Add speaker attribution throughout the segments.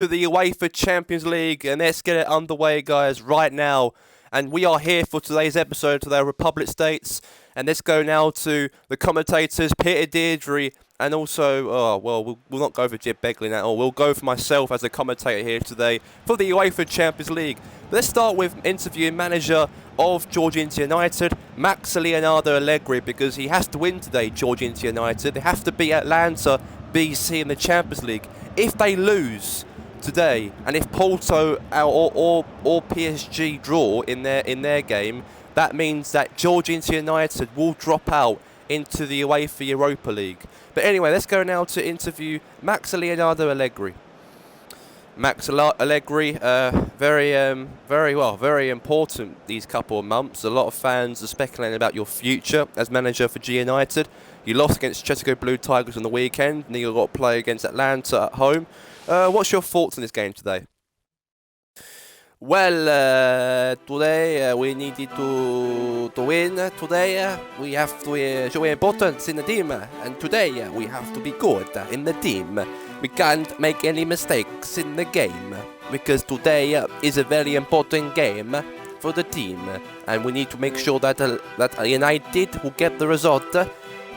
Speaker 1: To the UEFA Champions League, and let's get it underway, guys, right now. And we are here for today's episode to the Republic States, and let's go now to the commentators, Peter Deirdre, and also, we'll not go for Jib Beglin at all. We'll go for myself as a commentator here today for the UEFA Champions League. Let's start with interviewing manager of Georgia United, Max Leonardo Allegri, because he has to win today, Georgia United. They have to beat Atlanta BC in the Champions League. If they lose today, and if Porto or PSG draw in their game, that means that Georgia United will drop out into the UEFA Europa League. But anyway, let's go now to interview Max Leonardo Allegri. Max Allegri, very important these couple of months. A lot of fans are speculating about your future as manager for G United. You lost against Chesco Blue Tigers on the weekend, and you got to play against Atlanta at home. What's your thoughts on this game today?
Speaker 2: Well, today we needed to win. Today we have to show importance in the team, and today we have to be good in the team. We can't make any mistakes in the game, because today is a very important game for the team, and we need to make sure that United will get the result.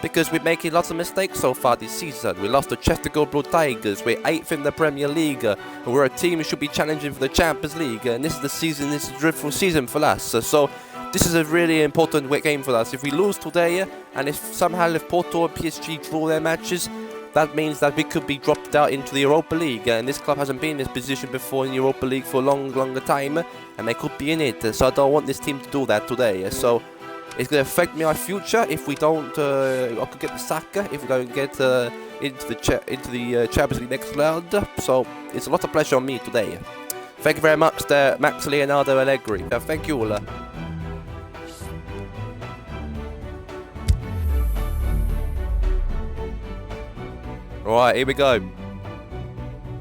Speaker 2: Because we're making lots of mistakes so far this season. We lost to Chesco Blue Tigers, we're 8th in the Premier League, and we're a team who should be challenging for the Champions League, and this is a dreadful season for us. So this is a really important game for us. If we lose today, and if Porto or PSG draw their matches, that means that we could be dropped out into the Europa League, and this club hasn't been in this position before in the Europa League for a longer time, and they could be in it. So I don't want this team to do that today. So it's going to affect my future if we don't. I could get the sack if we don't get into the Champions League next round. So it's a lot of pressure on me today. Thank you very much, Max Leonardo Allegri. Thank you all.
Speaker 1: Right, here we go.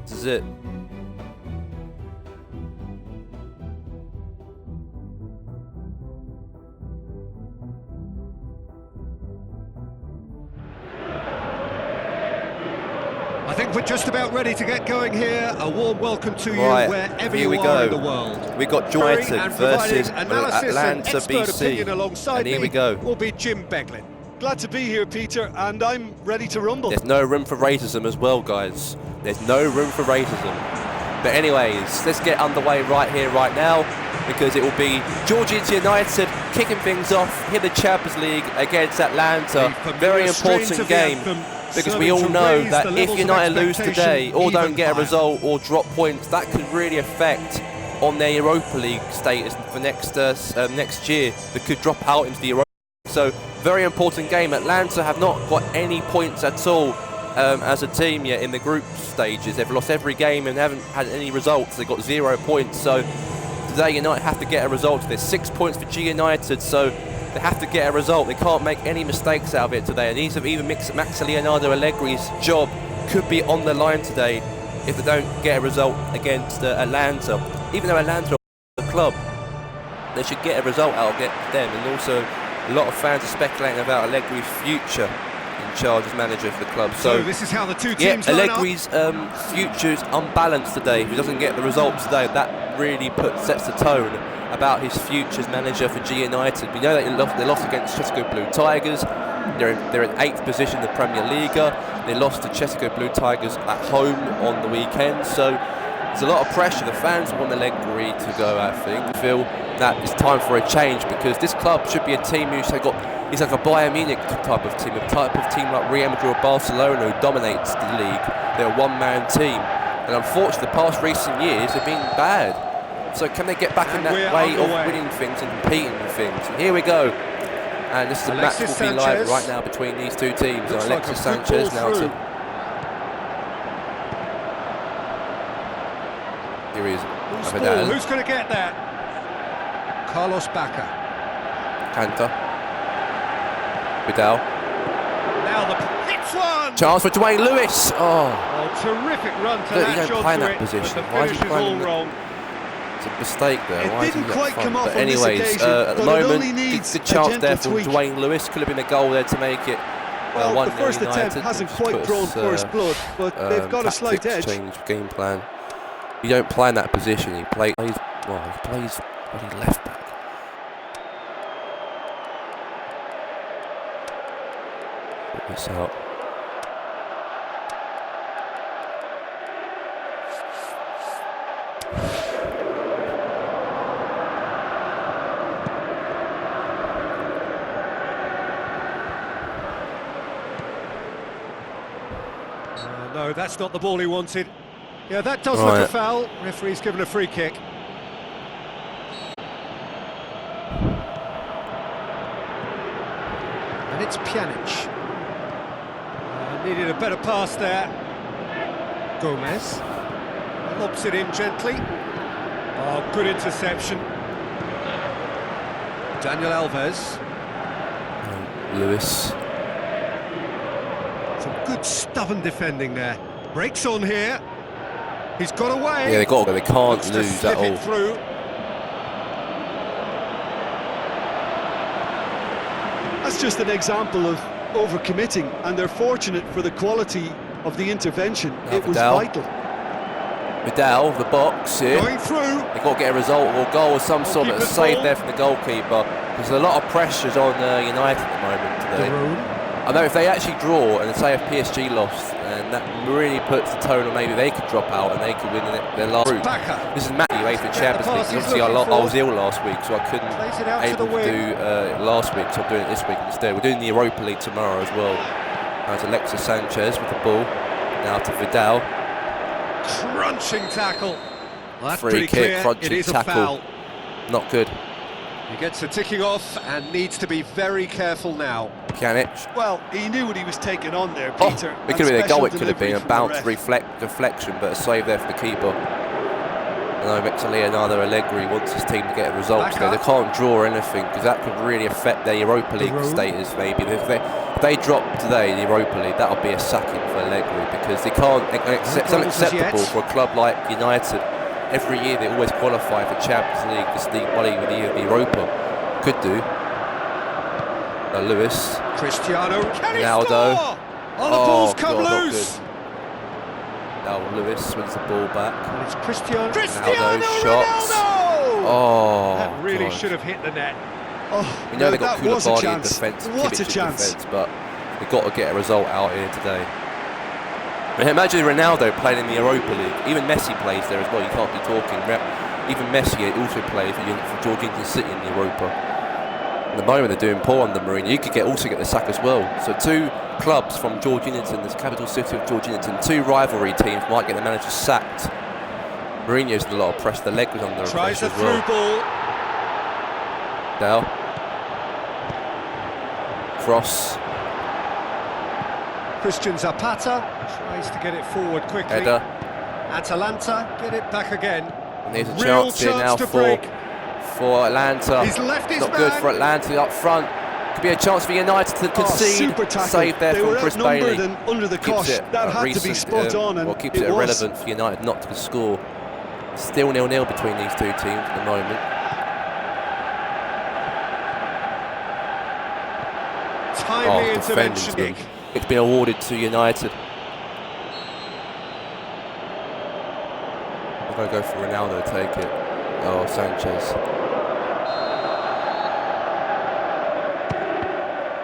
Speaker 1: This is it.
Speaker 3: I think we're just about ready to get going here. A warm welcome to you wherever you are in the world.
Speaker 1: We got United versus Atlanta BC, and here we go.
Speaker 3: Will be Jim Beglin. Glad to be here, Peter, and I'm ready to rumble.
Speaker 1: There's no room for racism as well, guys. There's no room for racism. But anyways, let's get underway right here, right now, because it will be Georgia United kicking things off in the Champions League against Atlanta. Very important game. Because we all know that if United lose today or don't get a result or drop points, that could really affect on their Europa League status for next year. They could drop out into the Europa League. So, very important game. Atlanta have not got any points at all as a team yet in the group stages. They've lost every game and haven't had any results. They've got 0 points. So, today United have to get a result. There's 6 points for G United. So, they have to get a result. They can't make any mistakes out of it today. And even Max Leonardo Allegri's job could be on the line today if they don't get a result against Atlanta. Even though Atlanta are the club, they should get a result out of them. And also, a lot of fans are speculating about Allegri's future in charge as manager for the club.
Speaker 3: So this is how the two teams
Speaker 1: Allegri's future is unbalanced today. If he doesn't get the results today, that really sets the tone about his future as manager for G United. We know that they lost against Chesco Blue Tigers. They're in 8th position in the Premier League. They lost to Chesco Blue Tigers at home on the weekend. So there's a lot of pressure. The fans want Allegri to go, I think. They feel that it's time for a change, because this club should be a team who's like a Bayern Munich type of team, like Real Madrid or Barcelona, who dominates the league. They're a one-man team. And unfortunately, the past recent years have been bad. So can they get back in that way of winning things and competing with things? And here we go. And this is a match will be live right now between these two teams. And Alexis Sanchez now to... Here he is.
Speaker 3: Who's going to get that? Carlos Bacca.
Speaker 1: Kanta. Vidal.
Speaker 3: Now the hits one!
Speaker 1: Chance for Dwayne Lewis.
Speaker 3: Oh, terrific run to that.
Speaker 1: You don't play in that position. Why is he playing
Speaker 3: wrong?
Speaker 1: It's a mistake there.
Speaker 3: Why didn't quite come off.
Speaker 1: But anyways, at the moment, good chance there from Dwayne Lewis. Could have been a goal there to make it
Speaker 3: Well, the first attempt hasn't quite drawn first blood, but they've got a slight edge.
Speaker 1: Change game plan. You don't play in that position. He plays bloody left back. Put this out.
Speaker 3: No, that's not the ball he wanted. Yeah, that does look a foul. Referee's given a free kick. And it's Pjanic. Needed a better pass there. Gomez. Lobs it in gently. Oh, good interception. Daniel Alves.
Speaker 1: Lewis.
Speaker 3: Some good stubborn defending there. Breaks on here. He's got away.
Speaker 1: Yeah, they got to go. They can't lose at all.
Speaker 3: Through.
Speaker 4: That's just an example of overcommitting, and they're fortunate for the quality of the intervention. It was vital.
Speaker 1: Vidal, the box here.
Speaker 3: Going through.
Speaker 1: They've got to get a result or goal or some sort of save there from the goalkeeper. There's a lot of pressures on United at the moment today. I know if they actually draw and say if PSG lost, and that really puts the tone on maybe they could drop out and they could win their last group. This is Matchday UEFA Champions League. Obviously I was ill last week, so I couldn't able to do last week, so I'm doing it this week instead. We're doing the Europa League tomorrow as well. There's Alexis Sanchez with the ball. Now to Vidal.
Speaker 3: Crunching tackle. Well, that's
Speaker 1: free kick, crunching tackle.
Speaker 3: Foul.
Speaker 1: Not good.
Speaker 3: He gets the ticking off and needs to be very careful now.
Speaker 1: Pjanic.
Speaker 4: Well, he knew what he was taking on there, Peter.
Speaker 1: It could have been a goal, it could have been a bounce deflection, but a save there for the keeper. I know Leonardo Allegri wants his team to get a result, so they can't draw anything, because that could really affect their Europa League status maybe. If they drop today the Europa League, that'll be a sacking for Allegri, because they can't. It's unacceptable for a club like United. Every year they always qualify for Champions League, this league, well, even the Europa. Could do. Lewis.
Speaker 3: Cristiano.
Speaker 1: Ronaldo.
Speaker 3: Oh, the ball's come loose.
Speaker 1: Now Lewis wins the ball back.
Speaker 3: And it's Cristiano
Speaker 1: shots. Oh,
Speaker 3: that really should have hit the net.
Speaker 4: Oh,
Speaker 1: we know they got Koulibaly in defence,
Speaker 4: what a chance!
Speaker 1: But they've got to get a result out here today. I mean, imagine Ronaldo playing in the Europa League. Even Messi plays there as well. You can't be talking. Even Messi also plays for Georgina City in the Europa. At the moment they're doing poor under Mourinho. You could also get the sack as well. So two clubs from Georginaton, this capital city of Georginaton, two rivalry teams might get the manager sacked. Mourinho's under a lot of pressure. The leg was under pressure as well.
Speaker 3: Tries a through ball.
Speaker 1: Down. Cross.
Speaker 3: Christian Zapata tries to get it forward quickly.
Speaker 1: Header.
Speaker 3: Atalanta get it back again.
Speaker 1: And there's a chance here now for Atlanta.
Speaker 3: He's left his
Speaker 1: Not good for Atlanta up front. Could be a chance for United to concede. Save there from Chris Bailey.
Speaker 4: Under the cosh. That had to be spot on, and
Speaker 1: keeps it irrelevant for United not to score. Still 0-0 between these two teams at the moment.
Speaker 3: Timely intervention. Nick.
Speaker 1: It's been awarded to United. I'm going to go for Ronaldo to take it. Oh, Sanchez.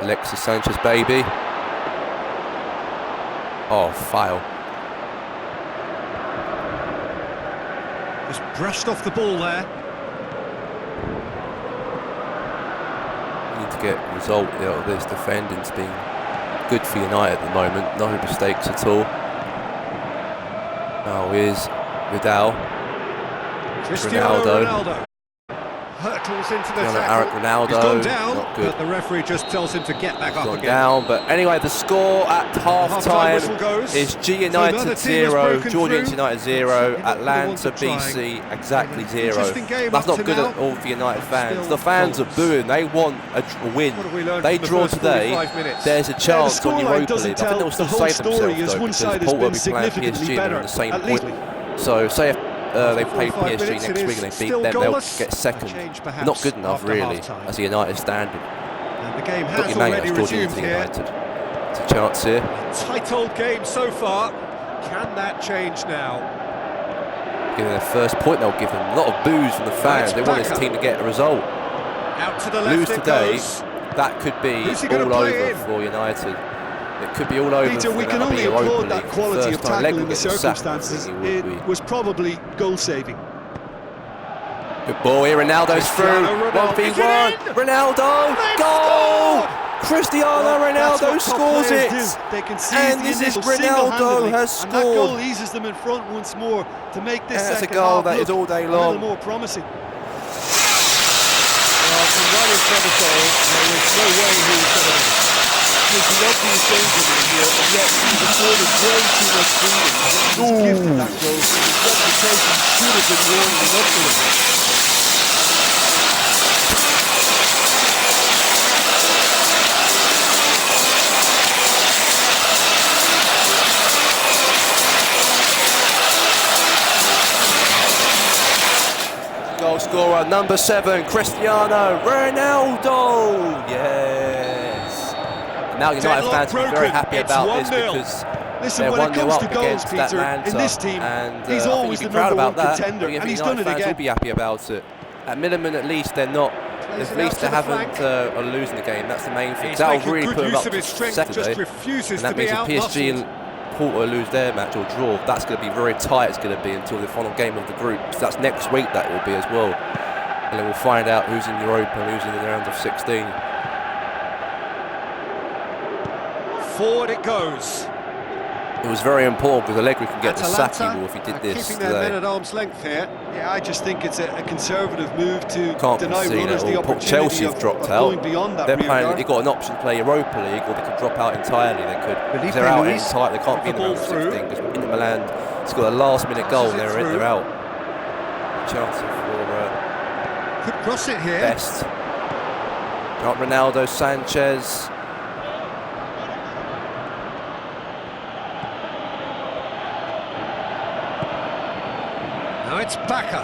Speaker 1: Alexis Sanchez, baby. Oh, foul.
Speaker 3: Just brushed off the ball there.
Speaker 1: Need to get a result out of this. Defending's been good for United at the moment. No mistakes at all. Now here's Vidal.
Speaker 3: Cristiano Ronaldo. Hurtles into the tackle.
Speaker 1: Ronaldo.
Speaker 3: He's gone down,
Speaker 1: not good.
Speaker 3: but the referee just tells him to get back up again.
Speaker 1: Down, but anyway, the score at half-time is G United 0, Georgines United 0, Atlanta BC exactly 0. That's not good at all for United fans. The fans are booing. They want a win. They draw today. There's a chance on Europa League. I think they'll still save themselves though, because Paul will be playing PSG and they're on the same point. So say if they play PSG next week and they beat them, they'll get second. Not good enough, really, as a United standard.
Speaker 3: And the game has already resumed here.
Speaker 1: It's a chance here.
Speaker 3: Tight old game so far. Can that change now?
Speaker 1: give them their first point. They'll give them a lot of boos from the fans. They want this team to get a result.
Speaker 3: Out to the left.
Speaker 1: Lose today,
Speaker 3: goes.
Speaker 1: that could be all over for United. It could be all over.
Speaker 4: Peter, we can only applaud that quality of tackle in the circumstances. It was probably goal-saving.
Speaker 1: Good ball here, Ronaldo's through. 1v1. Ronaldo, goal! Cristiano Ronaldo scores it. And this is Ronaldo has scored.
Speaker 4: And that goal eases them in front once more to make this
Speaker 1: That's a
Speaker 4: second
Speaker 1: goal
Speaker 4: half
Speaker 1: that is all day long.
Speaker 4: a little more promising.
Speaker 3: Well, from right in front of goal, there was no way he was going to.
Speaker 4: There's the obvious danger here, and yet he's afforded way too much freedom. He was gifted that goal, so his reputation should have been warming up for him.
Speaker 1: Goal scorer number 7, Cristiano Ronaldo. Yes. Now United fans will be very happy about this because they're 1-0 up against Atlanta,
Speaker 4: in this team,
Speaker 1: and
Speaker 4: he's
Speaker 1: I
Speaker 4: always
Speaker 1: think
Speaker 4: the
Speaker 1: you'd be proud
Speaker 4: number
Speaker 1: about
Speaker 4: one
Speaker 1: that.
Speaker 4: contender,
Speaker 1: I think
Speaker 4: and he's
Speaker 1: United
Speaker 4: done it
Speaker 1: fans
Speaker 4: again.
Speaker 1: will be happy about it. At minimum, at least they're not. At least they haven't are losing the game. That's the main thing. That'll really put them up to Saturday, and that means if PSG and Porto lose their match or draw, that's going to be very tight. It's going to be until the final game of the group. So that's next week. That will be as well, and then we'll find out who's in Europa and who's in the round of 16.
Speaker 3: Forward it goes.
Speaker 1: It was very important because Allegri can get the
Speaker 3: Atalanta
Speaker 1: sack if he did this
Speaker 3: keeping their men
Speaker 1: today.
Speaker 3: at arm's length here.
Speaker 4: Yeah, I just think it's a conservative move to
Speaker 1: Can't
Speaker 4: deny
Speaker 1: concede
Speaker 4: runners
Speaker 1: at
Speaker 4: the
Speaker 1: all.
Speaker 4: opportunity
Speaker 1: Chelsea
Speaker 4: of
Speaker 1: have dropped
Speaker 4: going
Speaker 1: out.
Speaker 4: beyond that
Speaker 1: They're
Speaker 4: rear
Speaker 1: playing.
Speaker 4: guard.
Speaker 1: They've got an option to play Europa League, or they could drop out entirely. They could. If
Speaker 3: Felipe
Speaker 1: they're out
Speaker 3: Luis,
Speaker 1: entirely, they can't be in the
Speaker 3: ball
Speaker 1: round of
Speaker 3: through.
Speaker 1: 16 because Inter Milan scored a last-minute goal and
Speaker 3: Passes it
Speaker 1: they're
Speaker 3: through.
Speaker 1: out. Chance for
Speaker 3: Could cross it here.
Speaker 1: Best. Got Ronaldo, Sanchez.
Speaker 3: Now it's Baka.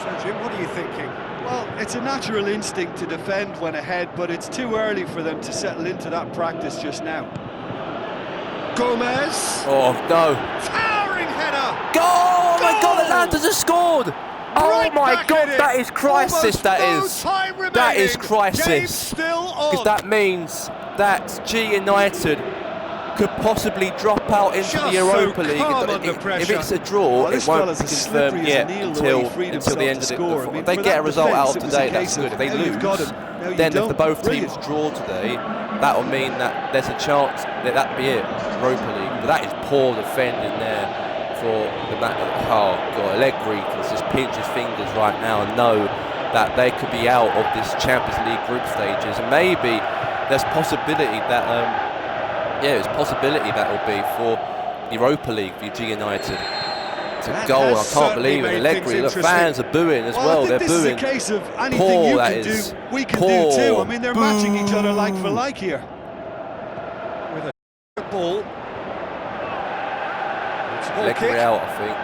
Speaker 3: So Jim, what are you thinking?
Speaker 4: Well, it's a natural instinct to defend when ahead, but it's too early for them to settle into that practice just now.
Speaker 3: Gomez.
Speaker 1: Oh no!
Speaker 3: Towering header.
Speaker 1: Oh my God!
Speaker 3: Goal!
Speaker 1: Atlanta has scored! Oh
Speaker 3: Right
Speaker 1: my
Speaker 3: back
Speaker 1: God!
Speaker 3: in it.
Speaker 1: That is crisis.
Speaker 3: Almost
Speaker 1: That
Speaker 3: no
Speaker 1: is.
Speaker 3: time remaining.
Speaker 1: That is
Speaker 3: Game
Speaker 1: crisis.
Speaker 3: still on.
Speaker 1: Because that means that G United could possibly drop out into
Speaker 3: Just
Speaker 1: the Europa
Speaker 3: so
Speaker 1: League.
Speaker 3: calm under
Speaker 1: If
Speaker 3: pressure.
Speaker 1: it's a draw,
Speaker 4: Well,
Speaker 1: it
Speaker 4: this
Speaker 1: won't
Speaker 4: fella's
Speaker 1: be
Speaker 4: as slippery
Speaker 1: confirmed
Speaker 4: as
Speaker 1: yet
Speaker 4: an eel the way
Speaker 1: until
Speaker 4: he freed
Speaker 1: the
Speaker 4: himself
Speaker 1: end
Speaker 4: to
Speaker 1: of
Speaker 4: score.
Speaker 1: it.
Speaker 4: I mean,
Speaker 1: If they
Speaker 4: for
Speaker 1: get a
Speaker 4: that
Speaker 1: result
Speaker 4: defence,
Speaker 1: out
Speaker 4: it was
Speaker 1: today,
Speaker 4: a
Speaker 1: that's
Speaker 4: case of
Speaker 1: good. If they
Speaker 4: now you've got
Speaker 1: lose,
Speaker 4: him, now you
Speaker 1: then if
Speaker 4: don't.
Speaker 1: both
Speaker 4: Brilliant.
Speaker 1: teams draw today, that will mean that there's a chance that that'd be it, Europa League. But that is poor defending there for the match. Oh God, Allegri can just pinch his fingers right now and know that they could be out of this Champions League group stages, and maybe there's possibility that there's possibility that will be for Europa League for G United. It's a
Speaker 3: That
Speaker 1: goal. I
Speaker 3: has
Speaker 1: can't
Speaker 3: certainly
Speaker 1: believe it.
Speaker 3: made
Speaker 1: Allegri,
Speaker 3: things
Speaker 1: the fans are booing as well.
Speaker 4: I
Speaker 1: They're
Speaker 4: think this
Speaker 1: booing.
Speaker 4: is a case of anything
Speaker 1: Poor,
Speaker 4: you
Speaker 1: that
Speaker 4: can
Speaker 1: is.
Speaker 4: do, we can
Speaker 1: Poor.
Speaker 4: do too. I mean, they're matching each other like for like here.
Speaker 3: With a ball. It's a ball
Speaker 1: Allegri
Speaker 3: kick.
Speaker 1: out, I think.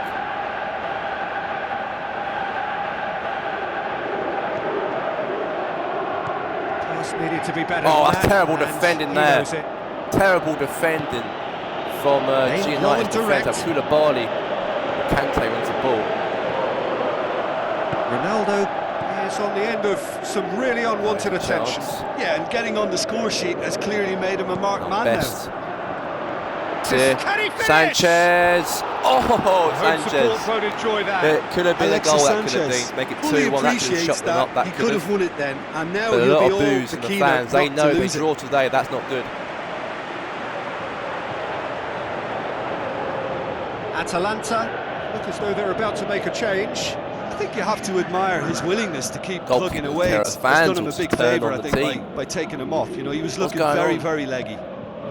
Speaker 3: Pass needed to be better.
Speaker 1: Oh,
Speaker 3: than
Speaker 1: that's
Speaker 3: that,
Speaker 1: terrible
Speaker 3: and
Speaker 1: defending
Speaker 3: he
Speaker 1: there.
Speaker 3: knows it.
Speaker 1: Terrible defending from
Speaker 3: Ain't
Speaker 1: G
Speaker 3: no
Speaker 1: United's
Speaker 3: one direct.
Speaker 1: defence. Koulibaly. Kante wins the ball.
Speaker 3: Ronaldo is on the end of some really unwanted attention.
Speaker 1: Chance.
Speaker 4: Yeah, and getting on the score sheet has clearly made him a marked man
Speaker 1: Best.
Speaker 4: now.
Speaker 1: Here.
Speaker 3: Can he finish?
Speaker 1: Sanchez. Oh,
Speaker 3: Home support
Speaker 1: Sanchez.
Speaker 3: won't enjoy that.
Speaker 1: It could have been
Speaker 4: Alexis
Speaker 1: a goal. That could
Speaker 4: Sanchez
Speaker 1: have been. Make it
Speaker 4: fully
Speaker 1: 2-1. That could have
Speaker 4: appreciates
Speaker 1: shut them up. That
Speaker 4: he
Speaker 1: could
Speaker 4: could
Speaker 1: have.
Speaker 4: have won it then, and now
Speaker 1: But a
Speaker 4: he'll
Speaker 1: lot
Speaker 4: be
Speaker 1: of
Speaker 4: all
Speaker 1: boos
Speaker 4: the
Speaker 1: from the
Speaker 4: keener
Speaker 1: fans. They
Speaker 4: not
Speaker 1: know
Speaker 4: to
Speaker 1: they
Speaker 4: lose it.
Speaker 1: draw today. That's not good.
Speaker 3: Atalanta look as though they're about to make a change.
Speaker 4: I think you have to admire his willingness to keep plugging
Speaker 1: Goalkeepers,
Speaker 4: away.
Speaker 1: Terra
Speaker 4: It's
Speaker 1: fans
Speaker 4: done him a
Speaker 1: will
Speaker 4: big
Speaker 1: turn
Speaker 4: favour,
Speaker 1: on
Speaker 4: I
Speaker 1: the
Speaker 4: think,
Speaker 1: team.
Speaker 4: by taking him off. You know, he was
Speaker 1: What's
Speaker 4: looking
Speaker 1: going
Speaker 4: very,
Speaker 1: on?
Speaker 4: very leggy.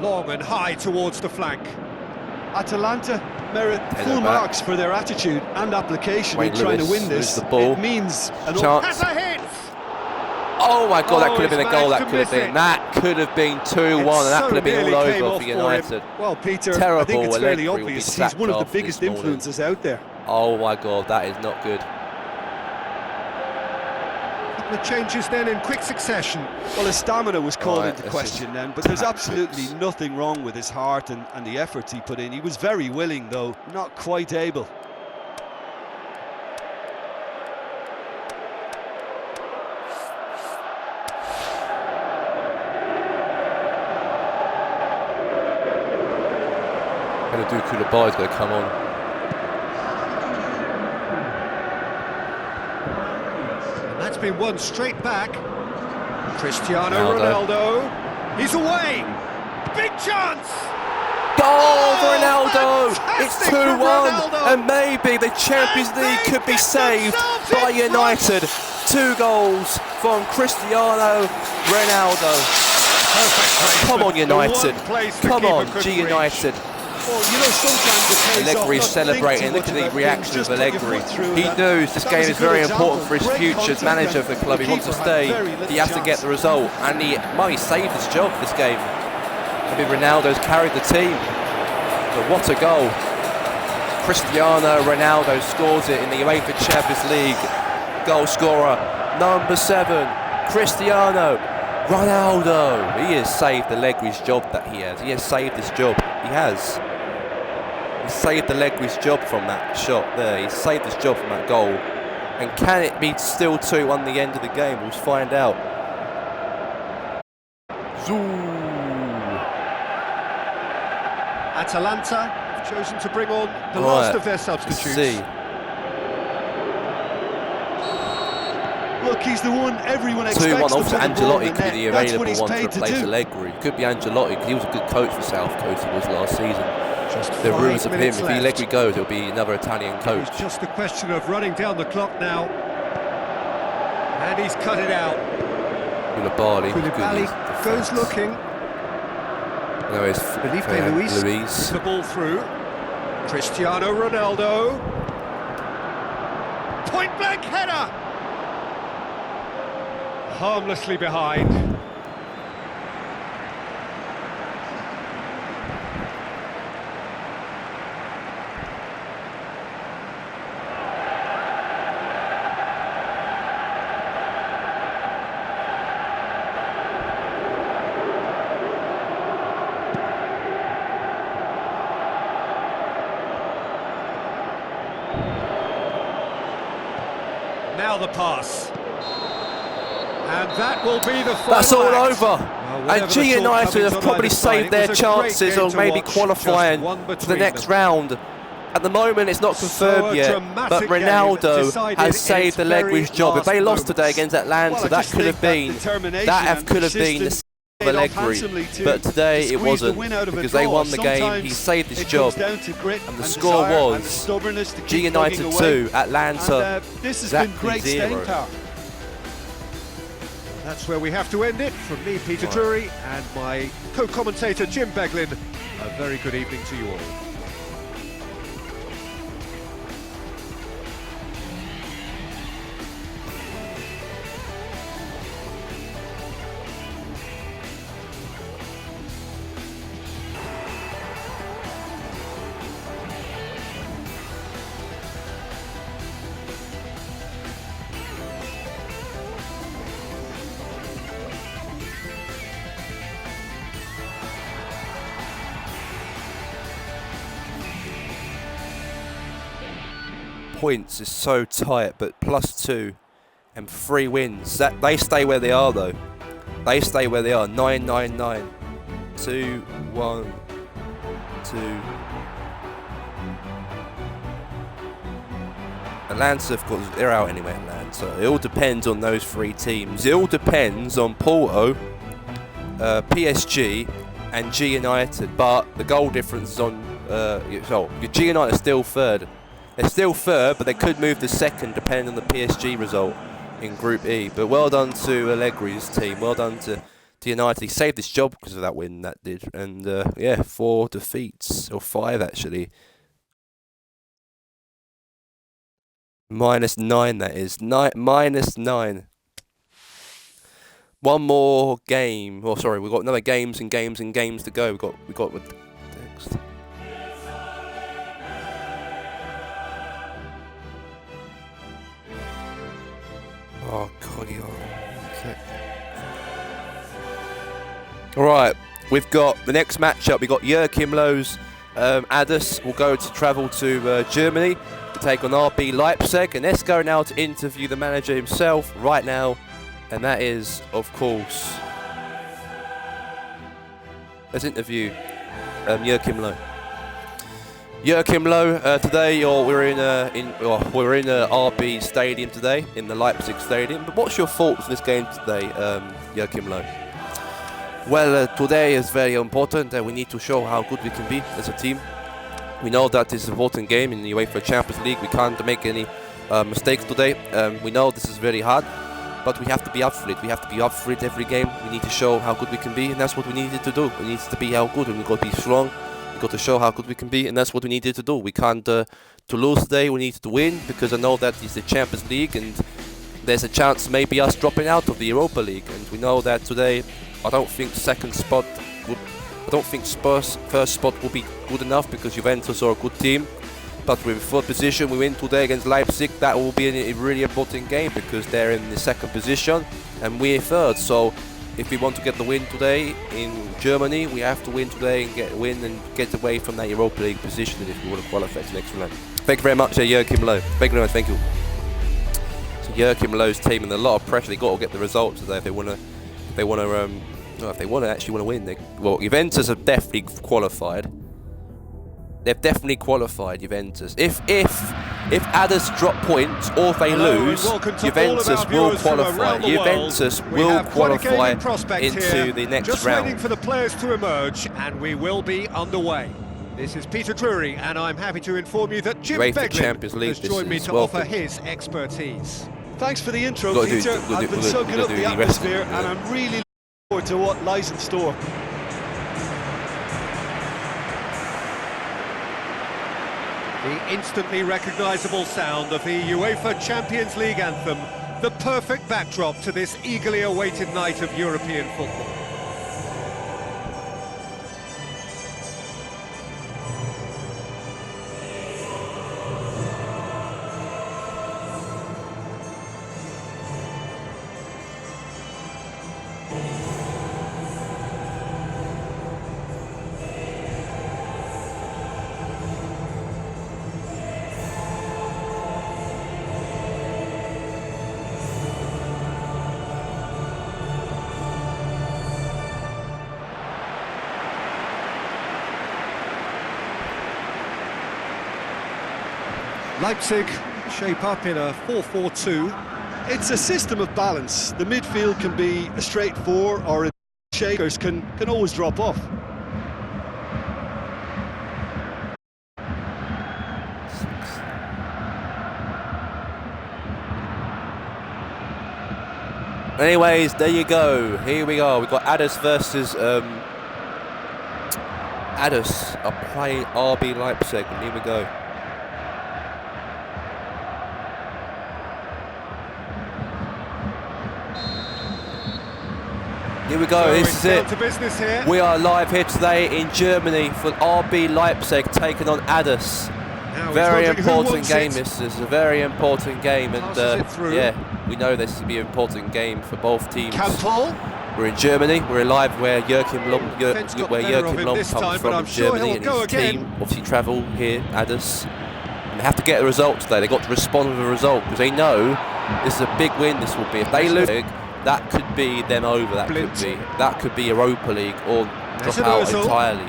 Speaker 3: Long and high towards the flank.
Speaker 4: Atalanta merit
Speaker 1: Take
Speaker 4: full
Speaker 1: it back.
Speaker 4: marks for their attitude and application
Speaker 1: Wayne
Speaker 4: in trying to
Speaker 1: Lewis
Speaker 4: win
Speaker 1: loses
Speaker 4: this.
Speaker 1: the ball.
Speaker 4: It means an
Speaker 1: Chance.
Speaker 3: Has a hit.
Speaker 1: Oh my God, that
Speaker 3: Oh,
Speaker 1: could have been a
Speaker 3: he's
Speaker 1: goal.
Speaker 3: managed
Speaker 1: That
Speaker 3: to
Speaker 1: could have
Speaker 3: miss
Speaker 1: been.
Speaker 3: it.
Speaker 1: That could have been 2-1, and that
Speaker 3: so
Speaker 1: could have been
Speaker 3: nearly
Speaker 1: all
Speaker 3: came
Speaker 1: over
Speaker 3: off
Speaker 1: for
Speaker 3: for him.
Speaker 1: United.
Speaker 4: Well, Peter, I
Speaker 1: Terrible.
Speaker 4: think it's fairly
Speaker 1: Allegri will be
Speaker 4: obvious. He's
Speaker 1: sacked
Speaker 4: one of the
Speaker 1: after this
Speaker 4: biggest
Speaker 1: morning.
Speaker 4: influences out there.
Speaker 1: Oh my God, that is not good.
Speaker 3: Couple of changes then in quick succession.
Speaker 4: Well, his stamina was called
Speaker 1: Right,
Speaker 4: into
Speaker 1: this
Speaker 4: question
Speaker 1: is
Speaker 4: then, but there's
Speaker 1: tactics.
Speaker 4: absolutely nothing wrong with his heart and the efforts he put in. He was very willing, though, not quite able.
Speaker 1: Abdul Koulibaly's going to come on.
Speaker 3: And that's been won straight back. Cristiano Ronaldo. He's away. Big chance.
Speaker 1: Goal for Ronaldo! It's
Speaker 3: Fantastic
Speaker 1: 2-1,
Speaker 3: from Ronaldo.
Speaker 1: and maybe the Champions League could be saved by United. 2 goals from Cristiano Ronaldo. Come on, United. Come on, G United.
Speaker 4: Well, you know, sometimes it pays off
Speaker 1: Allegri's
Speaker 4: not to
Speaker 1: celebrating.
Speaker 4: think
Speaker 1: Look
Speaker 4: too
Speaker 1: at
Speaker 4: much
Speaker 1: the
Speaker 4: about
Speaker 1: reaction
Speaker 4: things,
Speaker 1: of
Speaker 4: just put your
Speaker 1: Allegri.
Speaker 4: foot through
Speaker 1: He
Speaker 4: that.
Speaker 1: knows this
Speaker 4: That
Speaker 1: game
Speaker 4: was a
Speaker 1: is very
Speaker 4: good
Speaker 1: important for
Speaker 4: example.
Speaker 1: his
Speaker 4: Great
Speaker 1: future as
Speaker 4: contact
Speaker 1: manager of the
Speaker 4: there.
Speaker 1: club. He wants to
Speaker 4: keeper
Speaker 1: stay.
Speaker 4: had very little
Speaker 1: He has to get
Speaker 4: chance.
Speaker 1: the result, and he might save his job this game. Maybe Ronaldo's carried the team. But what a goal. Cristiano Ronaldo scores it in the UEFA Champions League. Goal scorer number 7, Cristiano Ronaldo. He has saved Allegri's job that he has. He has saved his job. He has. He saved Allegri's job from that shot there. He saved his job from that goal. And can it be still 2-1 the end of the game? We'll find out. Zoo.
Speaker 3: Atalanta have chosen to bring on the last of their substitutes.
Speaker 1: Let's see.
Speaker 4: Look, he's the one everyone
Speaker 1: 2-1.
Speaker 4: expects to
Speaker 1: Obviously,
Speaker 4: put the ball in
Speaker 1: Ancelotti
Speaker 4: the
Speaker 1: could
Speaker 4: net.
Speaker 1: be the
Speaker 4: That's what
Speaker 1: available
Speaker 4: he's
Speaker 1: one to
Speaker 4: paid to
Speaker 1: replace
Speaker 4: do.
Speaker 1: Allegri. Could be Ancelotti because he was a good coach for South Coast. He was last season.
Speaker 3: Just
Speaker 1: The
Speaker 3: 5
Speaker 1: rumours of him,
Speaker 3: minutes
Speaker 1: if
Speaker 3: left.
Speaker 1: Allegri goes, it'll be another Italian coach.
Speaker 3: It's just a question of running down the clock now. And he's cut it out.
Speaker 1: Koulibaly
Speaker 3: Koulibaly goes looking.
Speaker 1: No, it's
Speaker 3: Felipe
Speaker 1: Luis.
Speaker 3: Luis. The ball through. Cristiano Ronaldo. Point blank header. Harmlessly behind. Now the pass. And that will be the final
Speaker 1: That's all
Speaker 3: act.
Speaker 1: over.
Speaker 3: Well,
Speaker 1: And G United have probably saved their chances of maybe qualifying for the next round. At the moment, it's not confirmed yet, but Ronaldo has saved Allegri's job. If they lost today against Atlanta, that could have been the of Allegri. But today it wasn't, because they won the game. He saved his job, and the score was G United 2, Atlanta exactly 0.
Speaker 3: That's where we have to end it. From me, Peter Drury, and my co-commentator, Jim Beglin. A very good evening to you all.
Speaker 1: Points is so tight, but +2 and 3 wins. That they stay where they are though. They stay where they are. 9-9-9. 2-1-2. Atlanta, of course, they're out anyway. Atlanta. It all depends on those 3 teams. It all depends on Porto, PSG, and G United. But the goal difference is on. G United are still third. They're still third, but they could move to second depending on the PSG result in Group E. But well done to Allegri's team. Well done to United. He saved his job because of that win, that did. And yeah, 4 defeats, or 5 actually. -9, that is. -9. One more game. Oh, sorry, we've got another games and games and games to go. We got with next. Oh, God, okay. Alright, we've got the next matchup. We've got Joachim Löw's Addis will go to travel to Germany to take on RB Leipzig. And let's go now to interview the manager himself right now. And that is, of course, let's interview Joachim Löw. Joachim Low, today we're in RB Stadium today, in the Leipzig Stadium. But what's your thoughts on this game today, Joachim Low?
Speaker 2: Well, today is very important and we need to show how good we can be as a team. We know that this is an important game in the UEFA Champions League. We can't make any mistakes today. We know this is very hard, but we have to be up for it. We have to be up for it every game. We need to show how good we can be, and that's what we needed to do. We need to be how good, and we've got to be strong. We've got to show how good we can be, and that's what we needed to do. We can't to lose today. We need to win, because I know that it's the Champions League, and there's a chance maybe us dropping out of the Europa League. And we know that today, I don't think Spurs' first spot will be good enough, because Juventus are a good team. But with third position, we win today against Leipzig. That will be a really important game, because they're in the second position and we're third. So if we want to get the win today in Germany, we have to win today and get away from that Europa League position if we want to qualify to the next round. Thank you very much, Joachim Low. Thank you very much. Thank you. So Joachim Low's team in a lot of pressure. They got to get the result today if they want to actually win. Well, Juventus have definitely qualified. They've definitely qualified, Juventus. If Addis drop points or if they lose, Juventus will qualify. Juventus will qualify into the next
Speaker 3: Just
Speaker 2: round.
Speaker 3: waiting for the players to emerge, and we will be underway. This is Peter Drury, and I'm happy to inform you that Jim
Speaker 2: UEFA
Speaker 3: Beglin
Speaker 2: Champions League,
Speaker 3: has joined me
Speaker 2: this
Speaker 3: to
Speaker 2: is
Speaker 3: offer
Speaker 2: welcome.
Speaker 3: his expertise.
Speaker 4: Thanks for the intro,
Speaker 2: We've got to
Speaker 4: Peter.
Speaker 2: do-
Speaker 4: I've been
Speaker 2: we've got
Speaker 4: soaking
Speaker 2: to
Speaker 4: up
Speaker 2: do
Speaker 4: the
Speaker 2: the rest of it,
Speaker 4: atmosphere,
Speaker 2: yeah.
Speaker 4: and I'm really looking forward to what lies in store.
Speaker 3: The instantly recognisable sound of the UEFA Champions League anthem, the perfect backdrop to this eagerly awaited night of European football.
Speaker 4: Leipzig shape up in a 4-4-2. It's a system of balance. The midfield can be a straight four, or shakers can always drop off.
Speaker 2: Anyways, there you go. Here we go. We've got Addis versus Addis are playing RB Leipzig, and here we go. Here we go,
Speaker 3: So
Speaker 2: this
Speaker 3: it's
Speaker 2: is
Speaker 3: down
Speaker 2: it.
Speaker 3: to business here.
Speaker 2: We are live here today in Germany for RB Leipzig taking on Addis.
Speaker 3: Now he's
Speaker 2: Very
Speaker 3: wondering who
Speaker 2: important
Speaker 3: wants
Speaker 2: game,
Speaker 3: it.
Speaker 2: this is a very important game, and
Speaker 3: Passes it through.
Speaker 2: yeah, we know this will be an important game for both teams.
Speaker 3: Campbell.
Speaker 2: We're in Germany, we're live where Joachim Low
Speaker 3: Defence got the better of him
Speaker 2: comes
Speaker 3: this time,
Speaker 2: from
Speaker 3: but I'm
Speaker 2: in
Speaker 3: sure
Speaker 2: Germany,
Speaker 3: he'll
Speaker 2: and
Speaker 3: go
Speaker 2: his
Speaker 3: again.
Speaker 2: team obviously travel here, Addis. And they have to get a result today, they've got to respond with a result, because they know this is a big win this will be. If they lose, that could be them over, that could be Europa League or
Speaker 3: There's
Speaker 2: drop
Speaker 3: an
Speaker 2: out
Speaker 3: whistle.
Speaker 2: entirely.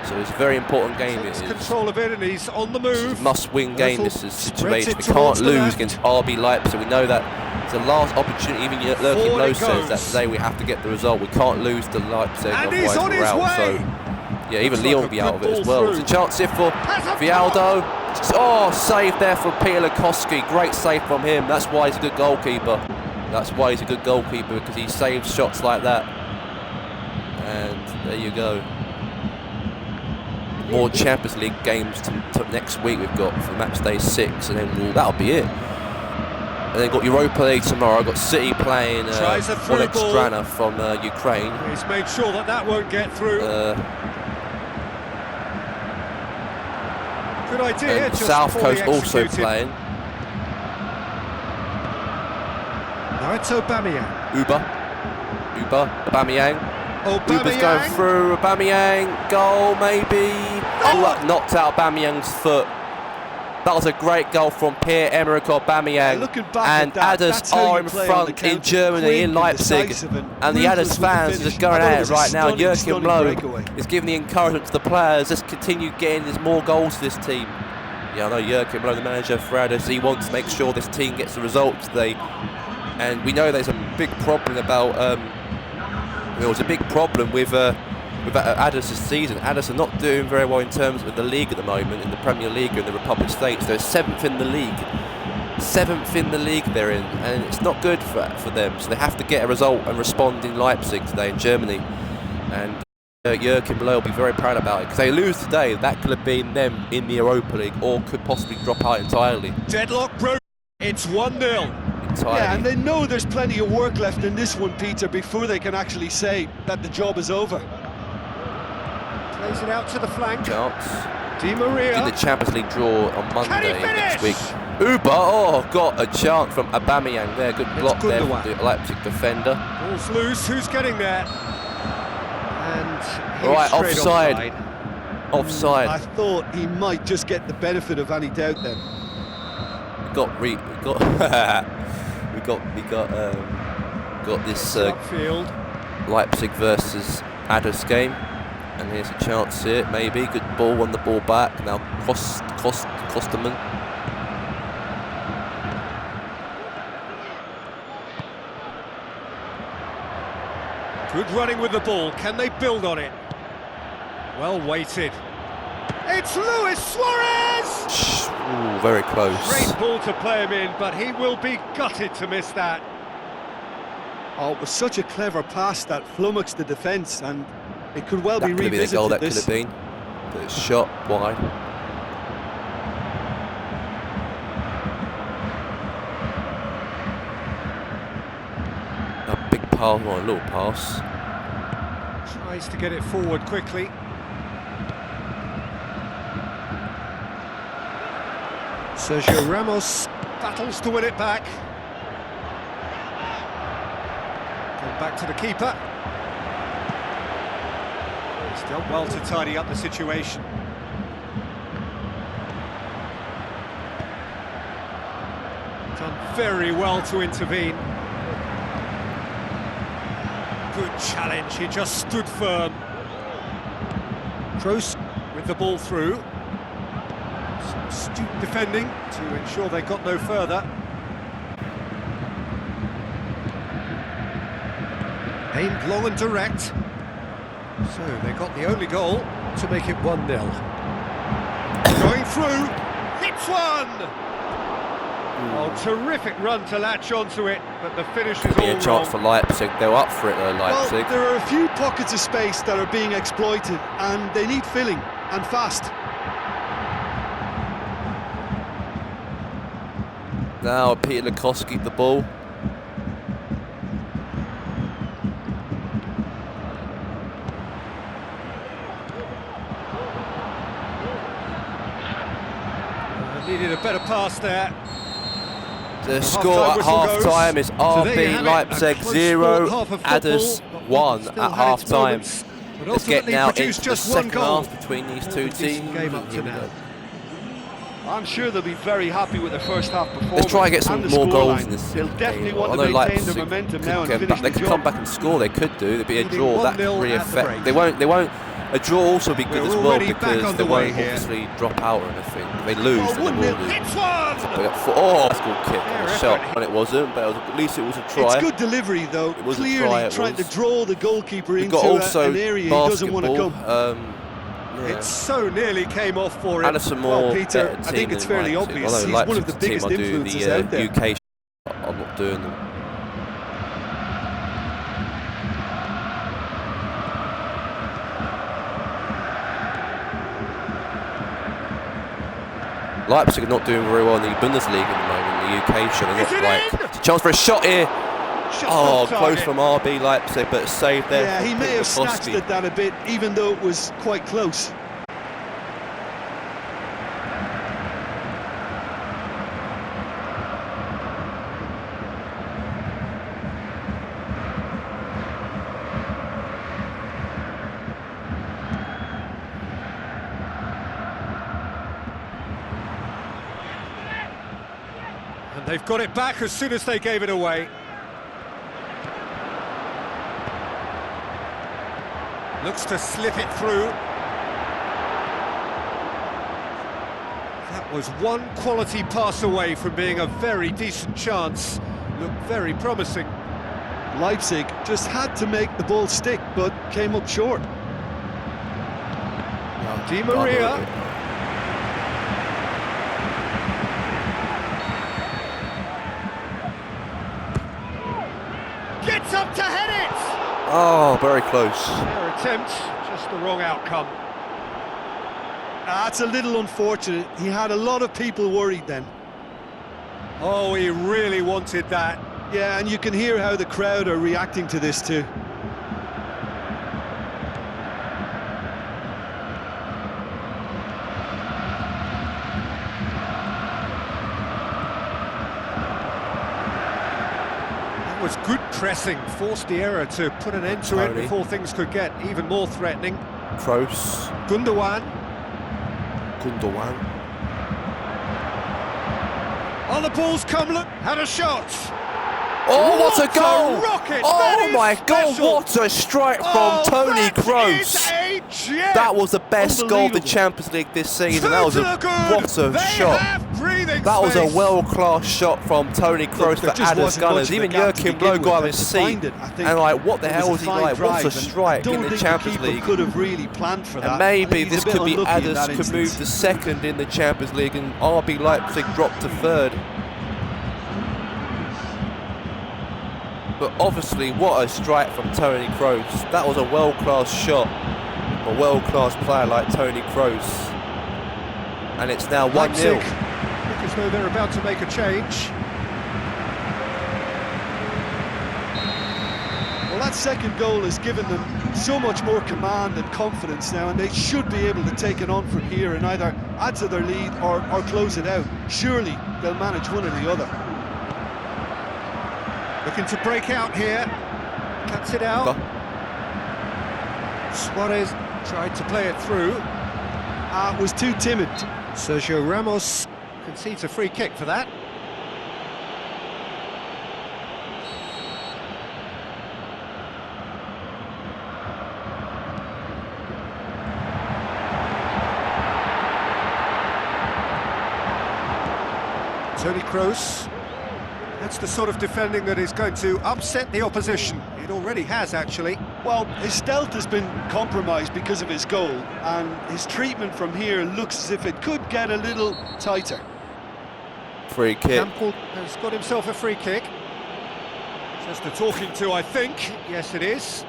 Speaker 2: So it's a very important game, it
Speaker 3: Takes
Speaker 2: is.
Speaker 3: control of it, and he's on the move.
Speaker 2: Must-win game, this
Speaker 3: Whistle
Speaker 2: is
Speaker 3: spreads
Speaker 2: situation.
Speaker 3: it
Speaker 2: We can't
Speaker 3: towards the
Speaker 2: lose
Speaker 3: left.
Speaker 2: against RB Leipzig. We know that it's the last opportunity. Even Joachim
Speaker 3: Forward
Speaker 2: Low
Speaker 3: it
Speaker 2: says that
Speaker 3: goes.
Speaker 2: today we have to get the result. We can't lose to Leipzig,
Speaker 3: And
Speaker 2: otherwise
Speaker 3: he's on
Speaker 2: we're
Speaker 3: his
Speaker 2: out.
Speaker 3: way.
Speaker 2: So yeah, even
Speaker 3: Looks
Speaker 2: Leon
Speaker 3: like
Speaker 2: will be
Speaker 3: a
Speaker 2: out of
Speaker 3: good
Speaker 2: it as
Speaker 3: ball
Speaker 2: well. There's a
Speaker 3: through.
Speaker 2: chance here for
Speaker 3: Has a
Speaker 2: Vialdo. Oh, save there for Peter Lukowski. Great save from him. That's why he's a good goalkeeper. That's why he's a good goalkeeper, because he saves shots like that. And there you go. More Champions League games to next week we've got for Matchday 6, and then that'll be it. And then got Europa League tomorrow. I've got City playing
Speaker 3: Tries a through
Speaker 2: Oleg
Speaker 3: ball.
Speaker 2: Strana from Ukraine.
Speaker 3: He's made sure that that won't get through. Good idea.
Speaker 2: And
Speaker 3: just
Speaker 2: South
Speaker 3: poorly
Speaker 2: Coast also
Speaker 3: executed.
Speaker 2: playing.
Speaker 3: Now it's Aubameyang.
Speaker 2: Uber, Aubameyang. Uber's going
Speaker 3: Aubameyang.
Speaker 2: through, Aubameyang, goal maybe. Oh, that knocked out Aubameyang's foot.
Speaker 1: That was a great goal from Pierre-Emerick Aubameyang.
Speaker 3: Looking back
Speaker 1: And
Speaker 3: at that,
Speaker 1: Adders
Speaker 3: that's how
Speaker 1: are
Speaker 3: you
Speaker 1: in
Speaker 3: play on the
Speaker 1: front in
Speaker 3: counter.
Speaker 1: Germany,
Speaker 3: Quick
Speaker 1: in
Speaker 3: and
Speaker 1: Leipzig.
Speaker 3: decisive
Speaker 1: And the Adders
Speaker 3: ruthless with
Speaker 1: fans are
Speaker 3: finish.
Speaker 1: just going
Speaker 3: I thought it
Speaker 1: at
Speaker 3: was
Speaker 1: it
Speaker 3: a
Speaker 1: right now.
Speaker 3: stunning,
Speaker 1: Joachim
Speaker 3: stunning
Speaker 1: Low
Speaker 3: breakaway.
Speaker 1: is giving the encouragement to the players. Just continue getting there's more goals to this team. Yeah, I know Joachim Low, the manager for Adders, he wants to make sure this team gets the results today. And we know there's a big problem about. There was a big problem with Adders this season. Adders are not doing very well in terms of the league at the moment, in the Premier League in the Republic States. They're 7th in the league. 7th in the league they're in, and it's not good for them. So they have to get a result and respond in Leipzig today in Germany. And Joachim Low will be very proud about it, because they lose today, that could have been them in the Europa League, or could possibly drop out entirely.
Speaker 3: Deadlock broke. It's 1-0.
Speaker 4: Yeah, and they know there's plenty of work left in this one, Peter, before they can actually say that the job is over.
Speaker 3: Plays it out to the flank.
Speaker 1: Chance.
Speaker 3: Di Maria.
Speaker 1: In the Champions League draw on
Speaker 3: Can he
Speaker 1: Monday next week.
Speaker 3: finish?
Speaker 1: Uber, got a chance from Aubameyang there. Good block there from
Speaker 3: Gundogan.
Speaker 1: the Leipzig defender.
Speaker 3: Ball's loose. Who's getting there? And he's
Speaker 1: Right,
Speaker 3: straight
Speaker 1: offside. Offside.
Speaker 4: I thought he might just get the benefit of any doubt then.
Speaker 1: We got this
Speaker 3: Upfield.
Speaker 1: Leipzig versus Adders game, and here's a chance here, maybe. Good ball, won the ball back. Now Kosterman.
Speaker 3: Good running with the ball. Can they build on it? Well weighted. It's Luis Suarez!
Speaker 1: Ooh, very close.
Speaker 3: Great ball to play him in, but he will be gutted to miss that.
Speaker 4: Oh, it was such a clever pass that flummoxed the defence, and it could well
Speaker 1: That
Speaker 4: be
Speaker 1: could have been a
Speaker 4: revisited.
Speaker 1: goal, that could
Speaker 4: this.
Speaker 1: have been. But it's shot wide. A big pass, or a little pass.
Speaker 3: Tries to get it forward quickly. Sergio Ramos battles to win it back. Going back to the keeper. He's done well to tidy up the situation. Done very well to intervene. Good challenge, he just stood firm. Kroos with the ball through. Some astute defending to ensure they got no further. Aimed long and direct. So they got the only goal to make it 1-0. Going through, hits one! Oh, terrific run to latch onto it, but the finish is
Speaker 1: Be
Speaker 3: all
Speaker 1: a chance
Speaker 3: wrong.
Speaker 1: for Leipzig. They're up for it though, Leipzig.
Speaker 4: Well, there are a few pockets of space that are being exploited, and they need filling, and fast.
Speaker 1: Now Peter Lukowski the ball.
Speaker 3: Needed a better pass there.
Speaker 1: The score at half-time is RB Leipzig 0, Adders 1 at half-time. Let's get now into the second half between these two teams.
Speaker 3: Game up to
Speaker 1: Here we
Speaker 3: now.
Speaker 1: go.
Speaker 4: I'm sure they'll be very happy with their first half performance.
Speaker 1: Let's try and get some
Speaker 4: and the
Speaker 1: more goals
Speaker 4: scoreline.
Speaker 1: in this
Speaker 4: They'll
Speaker 1: game.
Speaker 4: definitely
Speaker 1: I
Speaker 4: want
Speaker 1: know
Speaker 4: to maintain
Speaker 1: Leipzig
Speaker 4: their momentum
Speaker 1: could
Speaker 4: now and
Speaker 1: get
Speaker 4: finish
Speaker 1: back. They
Speaker 4: the
Speaker 1: could
Speaker 4: job.
Speaker 1: come back and score. They could do. There'd be a
Speaker 3: Leading
Speaker 1: draw. That
Speaker 3: 1-0
Speaker 1: could really
Speaker 3: at the
Speaker 1: affect.
Speaker 3: break.
Speaker 1: They won't. A draw also be good
Speaker 3: We're
Speaker 1: as well,
Speaker 3: already back
Speaker 1: because
Speaker 3: on
Speaker 1: they
Speaker 3: the way
Speaker 1: won't
Speaker 3: here.
Speaker 1: obviously drop out or anything. If they lose,
Speaker 4: Oh,
Speaker 1: then
Speaker 4: wouldn't
Speaker 1: they
Speaker 4: it?
Speaker 1: will do.
Speaker 3: Hits one!
Speaker 1: They got that's a good kick and a
Speaker 3: Fair
Speaker 1: shot.
Speaker 3: effort.
Speaker 1: And it wasn't, but at least it was a try.
Speaker 4: It's good delivery, though.
Speaker 1: It was a
Speaker 4: Clearly
Speaker 1: try, it
Speaker 4: trying
Speaker 1: was.
Speaker 4: to draw the goalkeeper
Speaker 1: We've
Speaker 4: into
Speaker 1: got also
Speaker 4: an area he doesn't want to
Speaker 1: basketball.
Speaker 4: come.
Speaker 3: It so nearly came off for him.
Speaker 1: Addison
Speaker 4: Well,
Speaker 1: more
Speaker 4: Peter,
Speaker 1: better
Speaker 4: I
Speaker 1: team
Speaker 4: think it's
Speaker 1: than
Speaker 4: fairly
Speaker 1: Leipzig.
Speaker 4: obvious.
Speaker 1: Although
Speaker 4: He's one of the
Speaker 1: Leipzig's team,
Speaker 4: biggest
Speaker 1: I do
Speaker 4: influences
Speaker 1: the
Speaker 4: out there.
Speaker 1: UK. I'm not doing them. Leipzig are not doing very well in the Bundesliga at the moment. The UK show they're
Speaker 3: Is it
Speaker 1: not
Speaker 3: in?
Speaker 1: like. It's a chance for a shot here.
Speaker 3: Just
Speaker 1: Oh,
Speaker 3: off
Speaker 1: close
Speaker 3: target.
Speaker 1: from RB Leipzig, but saved there.
Speaker 4: Yeah,
Speaker 1: from
Speaker 4: he may
Speaker 1: Peter
Speaker 4: have snatched
Speaker 1: Lukowski.
Speaker 4: at that a bit, even though it was quite close.
Speaker 3: And they've got it back as soon as they gave it away. Looks to slip it through. That was one quality pass away from being a very decent chance. Looked very promising.
Speaker 4: Leipzig just had to make the ball stick, but came up short.
Speaker 3: Now Di Maria. Gets up to head it!
Speaker 1: Oh, very close.
Speaker 3: Their attempt, just the wrong outcome.
Speaker 4: That's a little unfortunate. He had a lot of people worried then.
Speaker 3: Oh, he really wanted that.
Speaker 4: Yeah, and you can hear how the crowd are reacting to this too.
Speaker 3: That was good pressing, forced the error to put an end to it
Speaker 1: Tony.
Speaker 3: before things could get even more threatening.
Speaker 1: Kroos.
Speaker 3: Gundogan.
Speaker 1: Gundogan.
Speaker 3: Oh, the ball's come, look, had a shot.
Speaker 1: Oh, what a
Speaker 3: What a
Speaker 1: goal!
Speaker 3: rocket!
Speaker 1: Oh
Speaker 3: That is
Speaker 1: my God,
Speaker 3: special!
Speaker 1: what a strike
Speaker 3: Oh,
Speaker 1: from Tony
Speaker 3: that
Speaker 1: Kroos!
Speaker 3: is a gem!
Speaker 1: That was the best goal of the
Speaker 4: Unbelievable.
Speaker 1: Champions League this season. That was
Speaker 3: Through
Speaker 1: a
Speaker 3: to the good.
Speaker 1: what a
Speaker 3: They
Speaker 1: shot!
Speaker 3: have breathing
Speaker 1: That was a
Speaker 3: space.
Speaker 1: world-class shot from Tony Kroos
Speaker 4: there
Speaker 1: for
Speaker 4: just
Speaker 1: Adder's
Speaker 4: wasn't much
Speaker 1: Gunners.
Speaker 4: of a
Speaker 1: Even
Speaker 4: gap to
Speaker 1: Joachim
Speaker 4: begin
Speaker 1: Low
Speaker 4: with,
Speaker 1: got on
Speaker 4: and
Speaker 1: his
Speaker 4: to
Speaker 1: seat.
Speaker 4: find it, I think
Speaker 1: And like, what the
Speaker 4: it
Speaker 1: hell
Speaker 4: was
Speaker 1: was he
Speaker 4: a fine
Speaker 1: like? What a
Speaker 4: drive, and
Speaker 1: strike
Speaker 4: I
Speaker 1: in
Speaker 4: don't
Speaker 1: the
Speaker 4: think
Speaker 1: Champions
Speaker 4: the keeper
Speaker 1: League.
Speaker 4: could have really planned for that.
Speaker 1: And
Speaker 4: I think
Speaker 1: maybe
Speaker 4: he's
Speaker 1: this
Speaker 4: a bit
Speaker 1: could be
Speaker 4: unlucky in
Speaker 1: Adders
Speaker 4: that
Speaker 1: could move
Speaker 4: instance.
Speaker 1: to second in the Champions League and RB Leipzig drop to third. But obviously, what a strike from Tony Kroos. That was a world-class shot. A world-class player like Tony Kroos. And it's now 1-0.
Speaker 3: Leipzig look as though they're about to make a change.
Speaker 4: Well, that second goal has given them so much more command and confidence now, and they should be able to take it on from here and either add to their lead or close it out. Surely they'll manage one or the other.
Speaker 3: Looking to break out here. Cuts it out. Suarez tried to play it through.
Speaker 4: Was too timid.
Speaker 3: Sergio Ramos concedes a free kick for that. Tony Kroos. That's the sort of defending that is going to upset the opposition. It already has, actually.
Speaker 4: Well, his stealth has been compromised because of his goal, and his treatment from here looks as if it could get a little tighter.
Speaker 1: Free kick.
Speaker 3: Campbell has got himself a free kick. Just a talking to, I think. Yes, it is.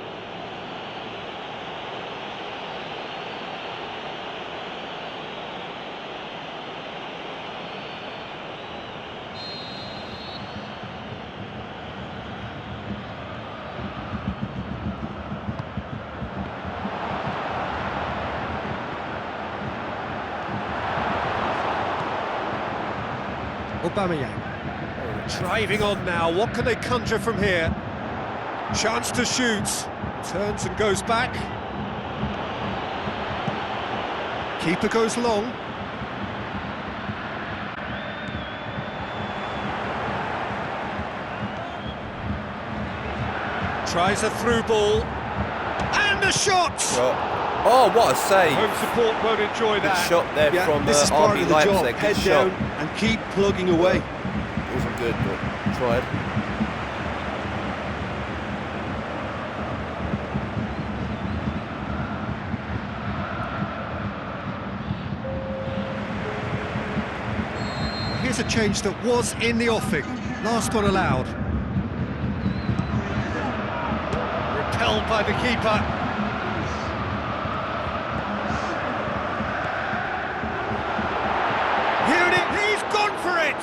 Speaker 3: Aubameyang. Driving on now, what can they conjure from here? Chance to shoot. Turns and goes back. Keeper goes long. Tries a through ball. And a shot!
Speaker 1: Oh, what a save.
Speaker 3: Home support won't enjoy
Speaker 1: Good
Speaker 3: that.
Speaker 1: shot there
Speaker 4: Yeah,
Speaker 1: from
Speaker 4: this is part
Speaker 1: RB
Speaker 4: of the job.
Speaker 1: Leipzig.
Speaker 4: Head
Speaker 1: Good
Speaker 4: down
Speaker 1: shot.
Speaker 4: and keep plugging away.
Speaker 1: Wasn't good, but tried.
Speaker 3: Here's a change that was in the offing. Last one allowed. Repelled by the keeper. Here it is. He's gone for it.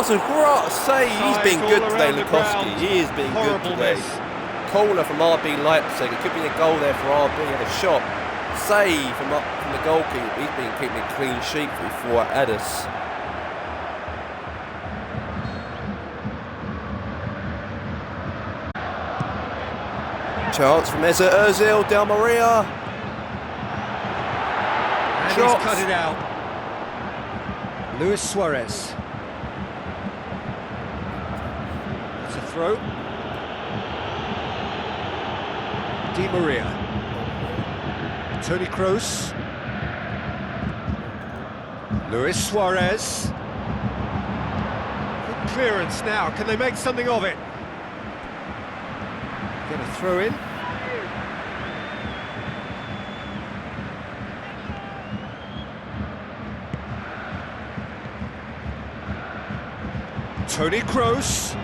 Speaker 1: That's a great save. He's been
Speaker 3: Ties
Speaker 1: good
Speaker 3: all
Speaker 1: today,
Speaker 3: around the
Speaker 1: Lukowski.
Speaker 3: ground.
Speaker 1: He has been good
Speaker 3: Horrible
Speaker 1: today.
Speaker 3: miss.
Speaker 1: Corner from RB Leipzig. It could be a goal there for RB. He had a shot. Save from the goalkeeper. He's been keeping a clean sheet for Addis. Chance from Ozil, Del Maria.
Speaker 3: And
Speaker 1: Shots.
Speaker 3: he's cut it out. Luis Suarez. It's a throw. Di Maria. Toni Kroos. Luis Suarez. Good clearance now. Can they make something of it? Get a throw in. Toni Kroos.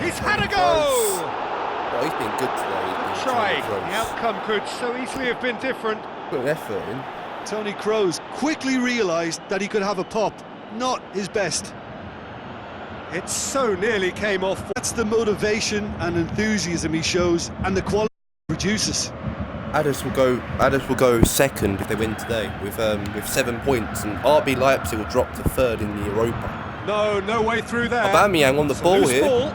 Speaker 3: He's had a go!
Speaker 1: Oh, he's been good today. He's been
Speaker 3: Try.
Speaker 1: close.
Speaker 3: The outcome could so easily have been different.
Speaker 1: Put an effort in.
Speaker 4: Toni Kroos quickly realised that he could have a pop. Not his best.
Speaker 3: It so nearly came off.
Speaker 4: That's the motivation and enthusiasm he shows, and the quality he produces.
Speaker 1: Addis will go second if they win today with 7 points, and RB Leipzig will drop to third in the Europa.
Speaker 3: No way through there.
Speaker 1: Aubameyang on the ball
Speaker 3: loose
Speaker 1: here.
Speaker 3: ball.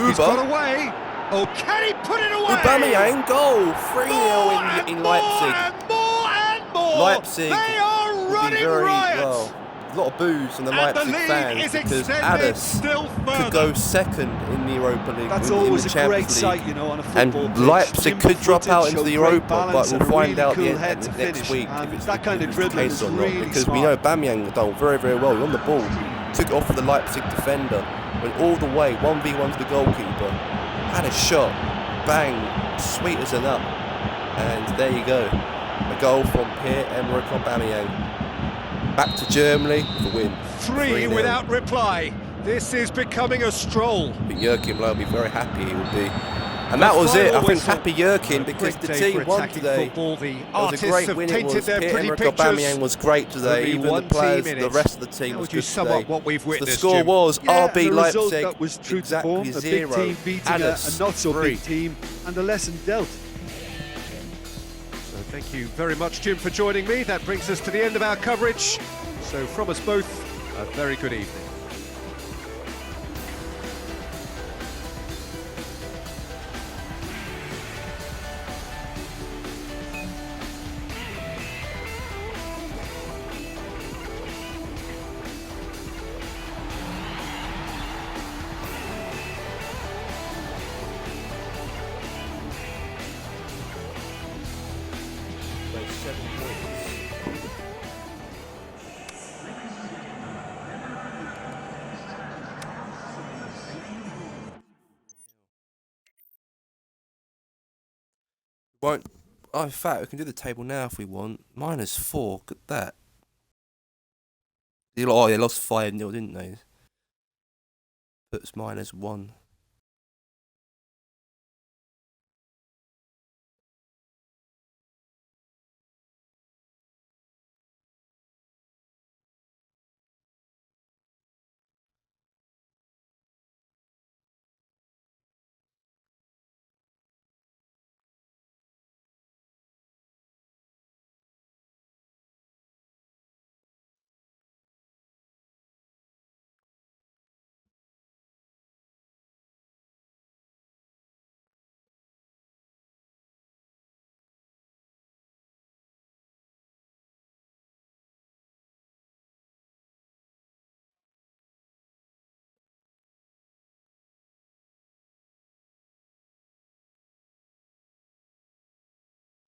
Speaker 3: He's got
Speaker 1: Uber.
Speaker 3: away. Oh, can he put it away?
Speaker 1: Aubameyang goal. 3-0
Speaker 3: More
Speaker 1: in
Speaker 3: and
Speaker 1: Leipzig.
Speaker 3: more and more.
Speaker 1: Leipzig
Speaker 3: They are
Speaker 1: will be
Speaker 3: running
Speaker 1: very
Speaker 3: riot.
Speaker 1: well. A lot of boos from the
Speaker 3: And
Speaker 1: Leipzig
Speaker 3: the lead
Speaker 1: fans
Speaker 3: is
Speaker 1: because
Speaker 3: extended
Speaker 1: Addis
Speaker 3: still further.
Speaker 1: could go second in the Europa League.
Speaker 4: That's
Speaker 1: in
Speaker 4: always
Speaker 1: the
Speaker 4: a
Speaker 1: Champions
Speaker 4: great
Speaker 1: League.
Speaker 4: sight, you know, on a football
Speaker 1: And
Speaker 4: pitch.
Speaker 1: Leipzig could drop out into the
Speaker 4: Nimble footage,
Speaker 1: Europa,
Speaker 4: showed
Speaker 1: but
Speaker 4: great
Speaker 1: we'll
Speaker 4: balance
Speaker 1: find
Speaker 4: and a
Speaker 1: out
Speaker 4: really
Speaker 1: the
Speaker 4: cool head to
Speaker 1: next
Speaker 4: finish.
Speaker 1: week
Speaker 4: And
Speaker 1: if it's
Speaker 4: that kind of
Speaker 1: the
Speaker 4: dribbling
Speaker 1: case
Speaker 4: is
Speaker 1: or not.
Speaker 4: really
Speaker 1: Because we
Speaker 4: smart.
Speaker 1: know Aubameyang done very well. He on the ball, took it off of the Leipzig defender, went all the way 1v1 to the goalkeeper, had a shot, bang, sweet as a nut, and there you go, a goal from Pierre-Emerick Aubameyang. Back to Germany with a win.
Speaker 3: 3 without reply. This is becoming a stroll.
Speaker 1: I think Jurgen will be very happy. He will be. And that was it. I think happy Jurgen because the team won today.
Speaker 3: Football. The
Speaker 1: It was
Speaker 3: artists
Speaker 1: a great
Speaker 3: have
Speaker 1: win. It
Speaker 3: painted
Speaker 1: was.
Speaker 3: their pretty
Speaker 1: Pierre-Emerick
Speaker 3: pictures.
Speaker 1: Aubameyang was great today.
Speaker 3: Only
Speaker 1: Even
Speaker 3: one
Speaker 1: the players,
Speaker 3: team in
Speaker 1: the
Speaker 3: it.
Speaker 1: rest of the team
Speaker 3: How
Speaker 1: was
Speaker 3: would you
Speaker 1: good
Speaker 3: sum
Speaker 1: today.
Speaker 3: up what we've
Speaker 1: The
Speaker 3: witnessed,
Speaker 1: score
Speaker 3: Jim?
Speaker 1: was
Speaker 4: Yeah,
Speaker 1: RB
Speaker 4: a result
Speaker 1: Leipzig
Speaker 4: that was true to
Speaker 1: exactly
Speaker 4: form. A big
Speaker 1: 0.
Speaker 4: team beating a
Speaker 1: Addis,
Speaker 4: not so
Speaker 1: 3.
Speaker 4: big team, and a lesson dealt.
Speaker 3: So thank you very much, Jim, for joining me. That brings us to the end of our coverage. So from us both, a very good evening.
Speaker 1: Won't. Oh, in fact, we can do the table now if we want. -4. Look at that. Oh, they lost 5-0, didn't they? Puts -1.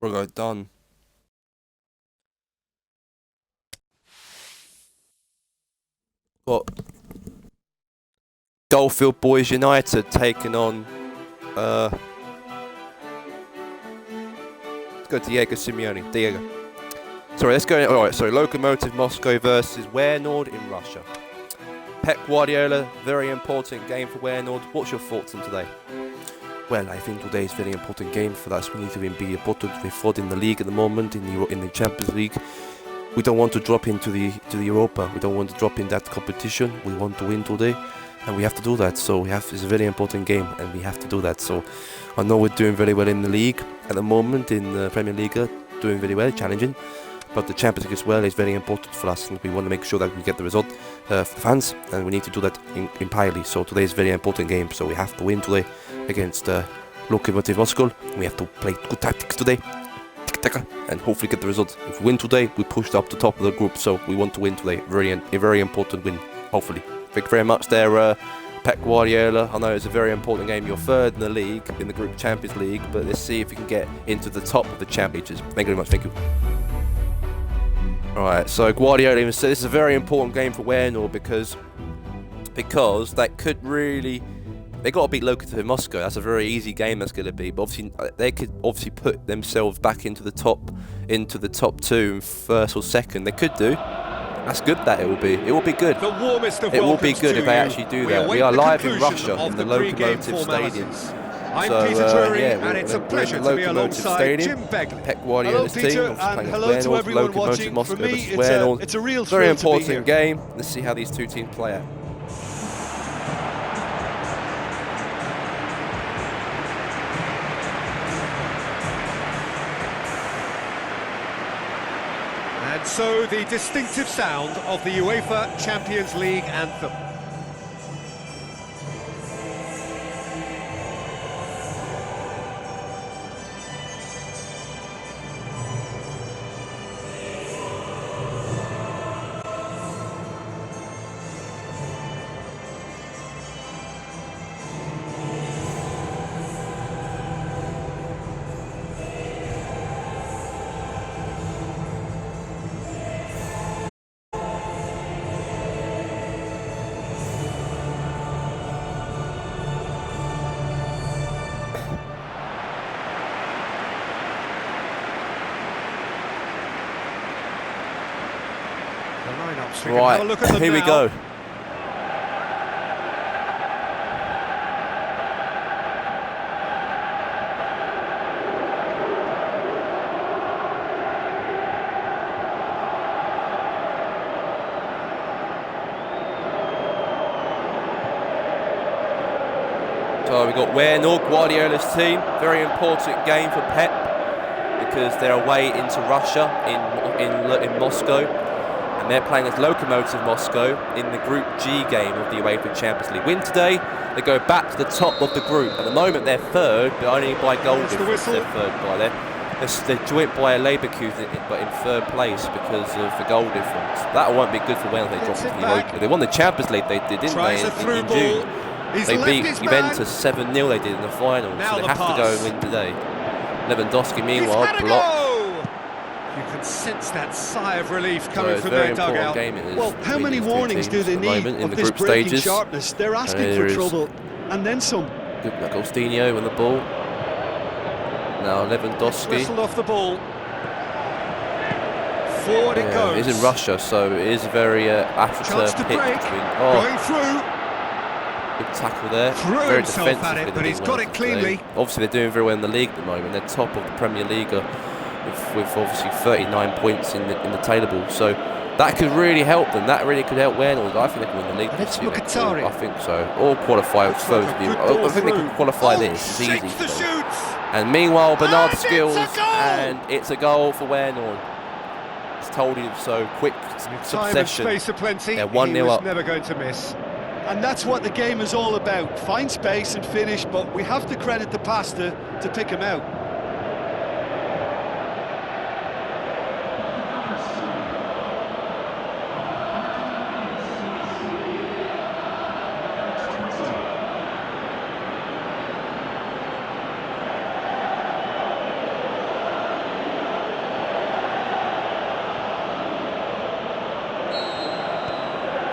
Speaker 1: We'll go done. Got Goldfield Boys United taking on let's go Diego Simeone. Diego. Sorry, let's go. Alright, sorry, Lokomotiv Moscow versus Feyenoord in Russia. Pep Guardiola, very important game for Feyenoord. What's your thoughts on today? Well, I think today is a very important game for us. We need to be important. We're fourth in the league at the moment, in the Champions League. We don't want to drop into the Europa. We don't want to drop in that competition. We want to win today.
Speaker 2: and we have to do that. So it's a very important game, and we have to do that. So I know we're doing very well in the league at the moment, in the Premier League, doing very well, challenging. But the Champions League as well is very important for us, and we want to make sure that we get the result for the fans, and we need to do that entirely. So today is a very important game, so we have to win today against Lokomotiv Moscow. We have to play good tactics today, and hopefully get the result. If we win today, we pushed up the top of the group, so we want to win today. A very important win, hopefully. Thank you very much there, Pep Guardiola. I know it's a very important game. You're third in the league, in the Group Champions League, but let's see if we can get into the top of the Champions League. Thank you very much. Thank you. Alright, so Guardiola even said this is a very important game for Wernor because that could really... They got to beat Lokomotiv Moscow. That's a very easy game that's going to be. But obviously, they could obviously put themselves back into the top two, first or second. They could do. That's good. That it will be. It will be good.
Speaker 3: The warmest of
Speaker 2: it will be
Speaker 3: welcomes
Speaker 2: good
Speaker 3: to
Speaker 2: if they
Speaker 3: you.
Speaker 2: actually do
Speaker 3: We
Speaker 2: that.
Speaker 3: await
Speaker 2: We are
Speaker 3: the
Speaker 2: live in
Speaker 3: conclusion
Speaker 2: Russia
Speaker 3: of
Speaker 2: in the
Speaker 3: pre-game
Speaker 2: Lokomotiv Stadium.
Speaker 3: formalities. I'm
Speaker 2: So,
Speaker 3: Peter Drury,
Speaker 2: yeah,
Speaker 3: and it's a
Speaker 2: we're
Speaker 3: pleasure
Speaker 2: in
Speaker 3: to be
Speaker 2: Lokomotiv
Speaker 3: alongside
Speaker 2: Stadium.
Speaker 3: Jim Begley.
Speaker 2: Pep
Speaker 3: Hello,
Speaker 2: Guardiola's team,
Speaker 3: Peter,
Speaker 2: obviously
Speaker 3: and
Speaker 2: playing
Speaker 3: hello to
Speaker 2: Wernor,
Speaker 3: everyone
Speaker 2: Lokomotiv
Speaker 3: watching.
Speaker 2: Moscow
Speaker 3: For me,
Speaker 2: versus
Speaker 3: it's
Speaker 2: Wernor.
Speaker 3: a real
Speaker 2: Very
Speaker 3: thrill to be here.
Speaker 2: important game. Let's see how these two teams play out.
Speaker 3: And so the distinctive sound of the UEFA Champions League anthem.
Speaker 2: Right, here we go. So we've got Wernor, Guardiola's team. Very important game for Pep because they're away into Russia in Moscow. And they're playing as Lokomotiv Moscow in the Group G game of the UEFA Champions League. Win today, they go back to the top of the group. At the moment, they're third, but only by goal difference. They're third by there. They're joined by a Leverkusen, but in third place because of the goal difference. That won't be good for Wales. They dropped into the Europa. They won the Champions League, didn't they, in June? They beat Juventus 7-0. They did in the final, so they have to go and win today. Lewandowski, meanwhile, blocked.
Speaker 3: You can sense that sigh of relief coming from
Speaker 2: their
Speaker 3: dugout.
Speaker 2: Well,
Speaker 3: how many warnings do they need
Speaker 2: in
Speaker 3: of
Speaker 2: the
Speaker 3: this
Speaker 2: group
Speaker 3: breaking
Speaker 2: stages?
Speaker 3: sharpness? They're asking for trouble, and then some.
Speaker 2: Good Agostinho with the ball. Now Lewandowski.
Speaker 3: Whistled off the ball. Forward it goes.
Speaker 2: It's in Russia, so it is a very
Speaker 3: Chance to
Speaker 2: pitch
Speaker 3: break.
Speaker 2: between.
Speaker 3: Going through.
Speaker 2: Good tackle there.
Speaker 3: Threw
Speaker 2: very
Speaker 3: himself at it, but he's got it cleanly.
Speaker 2: Obviously, they're doing very well in the league at the moment. They're top of the Premier League with obviously 39 points in the table. So that could really help them. That really could help Wernor. I think they can win the league.
Speaker 3: It's Mkhitaryan.
Speaker 2: I think so. Or qualify with first view. I think they can qualify this. It's easy. And meanwhile, Bernard skills, and it's a goal for Wernor. It's told you so. Quick succession.
Speaker 3: Time and space aplenty.
Speaker 2: They're 1-0 up.
Speaker 3: Never going to miss. And that's what the game is all about. Find space and finish, but we have to credit the passer to pick him out.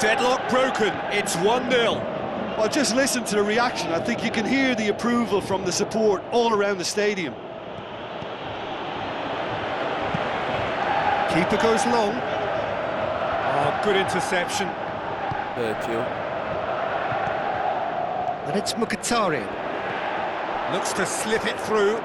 Speaker 3: Deadlock broken, it's 1-0. Well, just listen to the reaction. I think you can hear the approval from the support all around the stadium. Keeper goes long. Oh, good interception. And it's Mkhitaryan. Looks to slip it through.